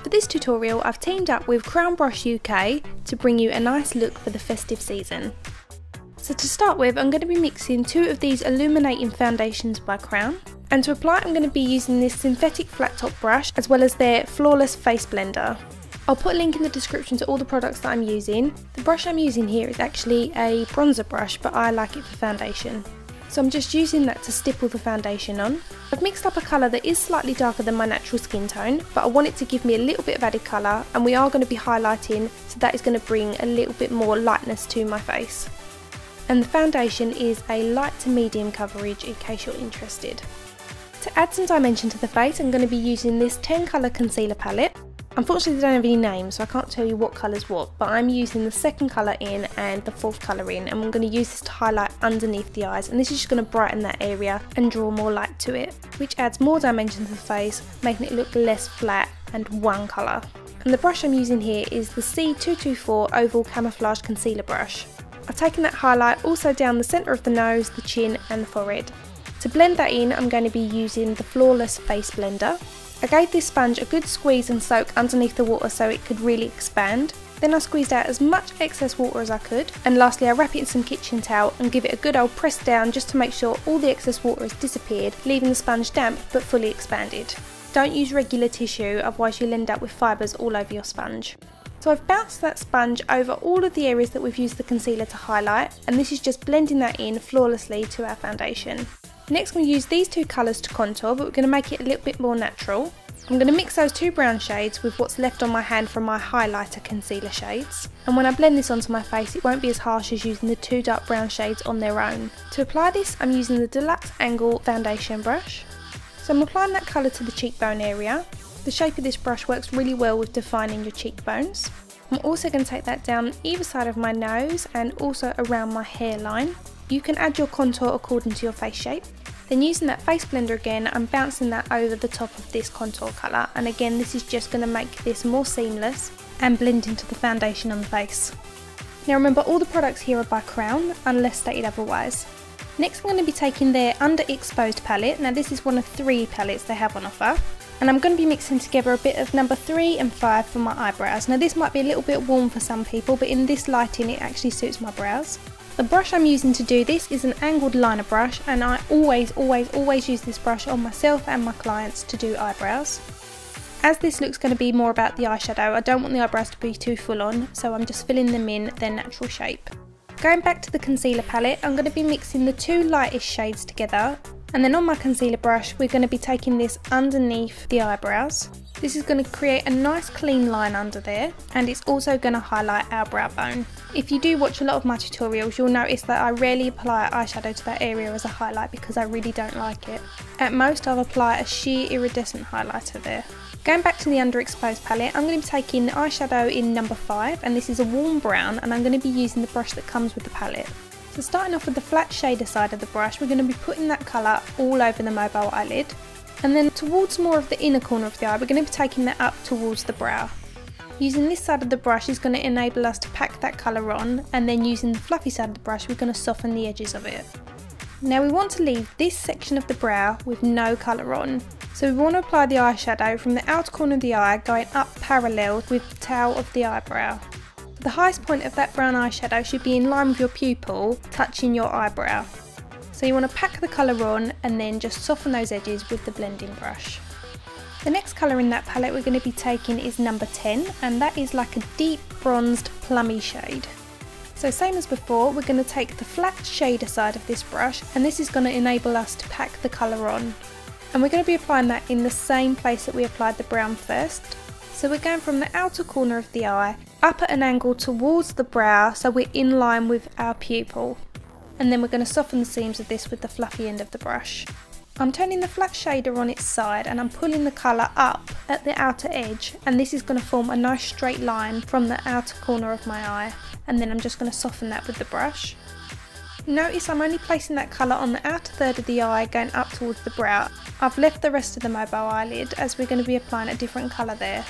For this tutorial, I've teamed up with Crown Brush UK to bring you a nice look for the festive season. So to start with, I'm going to be mixing two of these illuminating foundations by Crown. And to apply, I'm going to be using this synthetic flat top brush as well as their Flawless Face Blender. I'll put a link in the description to all the products that I'm using. The brush I'm using here is actually a bronzer brush, but I like it for foundation. So I'm just using that to stipple the foundation on. I've mixed up a colour that is slightly darker than my natural skin tone, but I want it to give me a little bit of added colour, and we are going to be highlighting, so that is going to bring a little bit more lightness to my face. And the foundation is a light to medium coverage in case you're interested. To add some dimension to the face, I'm going to be using this 10 colour concealer palette. Unfortunately they don't have any names, so I can't tell you what colour's what, but I'm using the second colour in and the fourth colour in, and I'm going to use this to highlight underneath the eyes, and this is just going to brighten that area and draw more light to it, which adds more dimension to the face, making it look less flat and one colour. And the brush I'm using here is the C224 Oval Camouflage Concealer Brush. I've taken that highlight also down the centre of the nose, the chin and the forehead. To blend that in, I'm going to be using the Flawless Face Blender. I gave this sponge a good squeeze and soak underneath the water so it could really expand. Then I squeezed out as much excess water as I could, and lastly I wrap it in some kitchen towel and give it a good old press down just to make sure all the excess water has disappeared, leaving the sponge damp but fully expanded. Don't use regular tissue, otherwise you'll end up with fibres all over your sponge. So I've bounced that sponge over all of the areas that we've used the concealer to highlight, and this is just blending that in flawlessly to our foundation. Next, we'll use these two colours to contour, but we're going to make it a little bit more natural. I'm going to mix those two brown shades with what's left on my hand from my highlighter concealer shades. And when I blend this onto my face, it won't be as harsh as using the two dark brown shades on their own. To apply this, I'm using the Deluxe Angle foundation brush. So I'm applying that colour to the cheekbone area. The shape of this brush works really well with defining your cheekbones. I'm also going to take that down either side of my nose and also around my hairline. You can add your contour according to your face shape. Then using that face blender again, I'm bouncing that over the top of this contour colour, and again this is just going to make this more seamless and blend into the foundation on the face. Now remember, all the products here are by Crown unless stated otherwise. Next I'm going to be taking their Underexposed palette. Now this is one of 3 palettes they have on offer, and I'm going to be mixing together a bit of number 3 and 5 for my eyebrows. Now this might be a little bit warm for some people, but in this lighting it actually suits my brows. The brush I'm using to do this is an angled liner brush, and I always use this brush on myself and my clients to do eyebrows. As this looks going to be more about the eyeshadow, I don't want the eyebrows to be too full on, so I'm just filling them in their natural shape. Going back to the concealer palette, I'm going to be mixing the two lightest shades together, and then on my concealer brush we're going to be taking this underneath the eyebrows. This is going to create a nice clean line under there, and it's also going to highlight our brow bone. If you do watch a lot of my tutorials, you'll notice that I rarely apply eyeshadow to that area as a highlight because I really don't like it. At most I'll apply a sheer iridescent highlighter there. Going back to the Underexposed palette, I'm going to be taking eyeshadow in number 5, and this is a warm brown, and I'm going to be using the brush that comes with the palette. So starting off with the flat shader side of the brush, we're going to be putting that colour all over the mobile eyelid. And then towards more of the inner corner of the eye, we're going to be taking that up towards the brow. Using this side of the brush is going to enable us to pack that colour on, and then using the fluffy side of the brush we're going to soften the edges of it. Now we want to leave this section of the brow with no colour on, so we want to apply the eyeshadow from the outer corner of the eye going up parallel with the tail of the eyebrow. The highest point of that brown eyeshadow should be in line with your pupil, touching your eyebrow. So you want to pack the colour on and then just soften those edges with the blending brush. The next colour in that palette we're going to be taking is number 10, and that is like a deep bronzed plummy shade. So same as before, we're going to take the flat shader side of this brush, and this is going to enable us to pack the colour on. And we're going to be applying that in the same place that we applied the brown first. So we're going from the outer corner of the eye up at an angle towards the brow, so we're in line with our pupil. And then we're going to soften the seams of this with the fluffy end of the brush. I'm turning the flat shader on its side and I'm pulling the colour up at the outer edge, and this is going to form a nice straight line from the outer corner of my eye, and then I'm just going to soften that with the brush. Notice I'm only placing that colour on the outer third of the eye going up towards the brow. I've left the rest of the mobile eyelid as we're going to be applying a different colour there.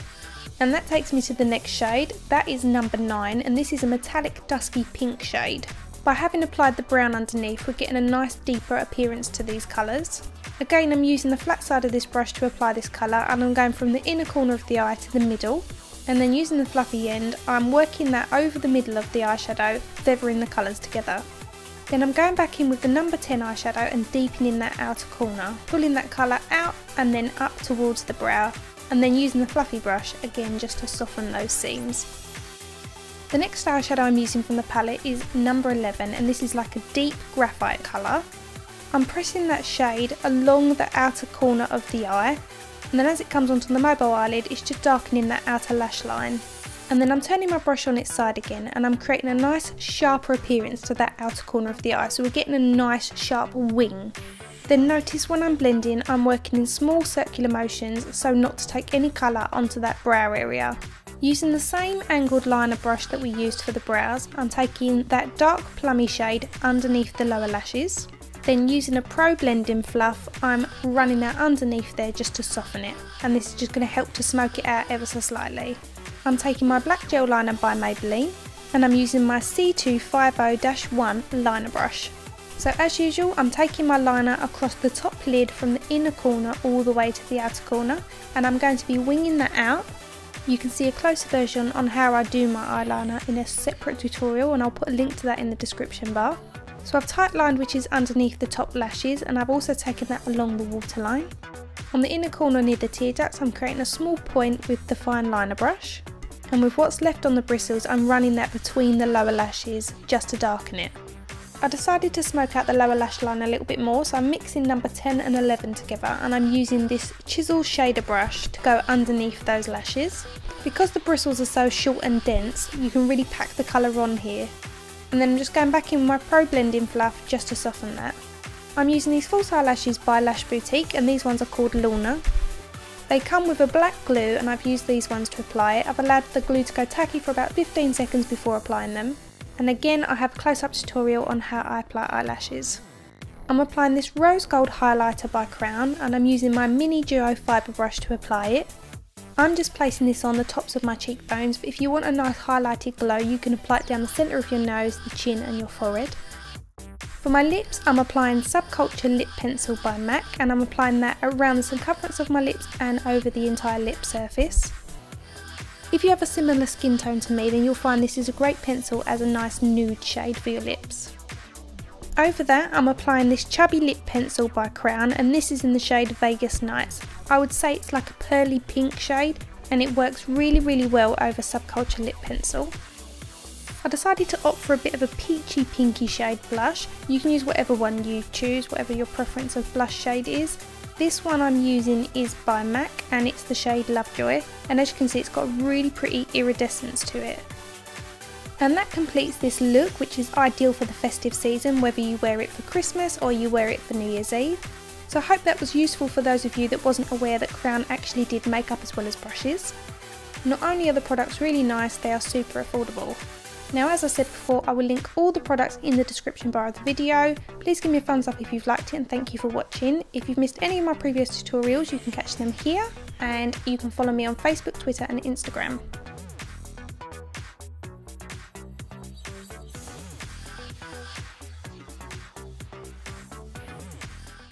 And that takes me to the next shade. That is number 9, and this is a metallic dusky pink shade. By having applied the brown underneath, we're getting a nice deeper appearance to these colours. Again, I'm using the flat side of this brush to apply this colour, and I'm going from the inner corner of the eye to the middle, and then using the fluffy end, I'm working that over the middle of the eyeshadow, feathering the colours together. Then I'm going back in with the number 10 eyeshadow and deepening that outer corner, pulling that colour out and then up towards the brow, and then using the fluffy brush again just to soften those seams. The next eyeshadow I'm using from the palette is number 11, and this is like a deep graphite colour. I'm pressing that shade along the outer corner of the eye, and then as it comes onto the mobile eyelid, it's just darkening that outer lash line. And then I'm turning my brush on its side again, and I'm creating a nice sharper appearance to that outer corner of the eye, so we're getting a nice sharp wing. Then notice when I'm blending, I'm working in small circular motions so not to take any colour onto that brow area. Using the same angled liner brush that we used for the brows, I'm taking that dark plummy shade underneath the lower lashes. Then using a Pro Blending Fluff, I'm running that underneath there just to soften it, and this is just going to help to smoke it out ever so slightly. I'm taking my black gel liner by Maybelline, and I'm using my C250-1 liner brush. So as usual, I'm taking my liner across the top lid from the inner corner all the way to the outer corner, and I'm going to be winging that out. You can see a closer version on how I do my eyeliner in a separate tutorial, and I'll put a link to that in the description bar. So I've tight lined which is underneath the top lashes, and I've also taken that along the waterline. On the inner corner near the tear ducts, I'm creating a small point with the fine liner brush, and with what's left on the bristles, I'm running that between the lower lashes just to darken it. I decided to smoke out the lower lash line a little bit more, so I'm mixing number 10 and 11 together, and I'm using this chisel shader brush to go underneath those lashes. Because the bristles are so short and dense, you can really pack the colour on here. And then I'm just going back in with my Pro Blending Fluff just to soften that. I'm using these false eyelashes by Lash Boutique, and these ones are called Luna. They come with a black glue, and I've used these ones to apply it. I've allowed the glue to go tacky for about 15 seconds before applying them. And again, I have a close-up tutorial on how I apply eyelashes. I'm applying this rose gold highlighter by Crown, and I'm using my mini duo fibre brush to apply it. I'm just placing this on the tops of my cheekbones, but if you want a nice highlighted glow, you can apply it down the centre of your nose, the chin and your forehead. For my lips, I'm applying Subculture Lip Pencil by MAC, and I'm applying that around the circumference of my lips and over the entire lip surface. If you have a similar skin tone to me, then you'll find this is a great pencil as a nice nude shade for your lips. Over that, I'm applying this Chubby Lip Pencil by Crown, and this is in the shade Vegas Nights. I would say it's like a pearly pink shade, and it works really well over Subculture Lip Pencil. I decided to opt for a bit of a peachy pinky shade blush. You can use whatever one you choose, whatever your preference of blush shade is. This one I'm using is by MAC, and it's the shade Lovejoy, and as you can see, it's got a really pretty iridescence to it. And that completes this look, which is ideal for the festive season, whether you wear it for Christmas or you wear it for New Year's Eve. So I hope that was useful for those of you that wasn't aware that Crown actually did makeup as well as brushes. Not only are the products really nice, they are super affordable. Now, as I said before, I will link all the products in the description bar of the video. Please give me a thumbs up if you've liked it, and thank you for watching. If you've missed any of my previous tutorials, you can catch them here, and you can follow me on Facebook, Twitter and Instagram.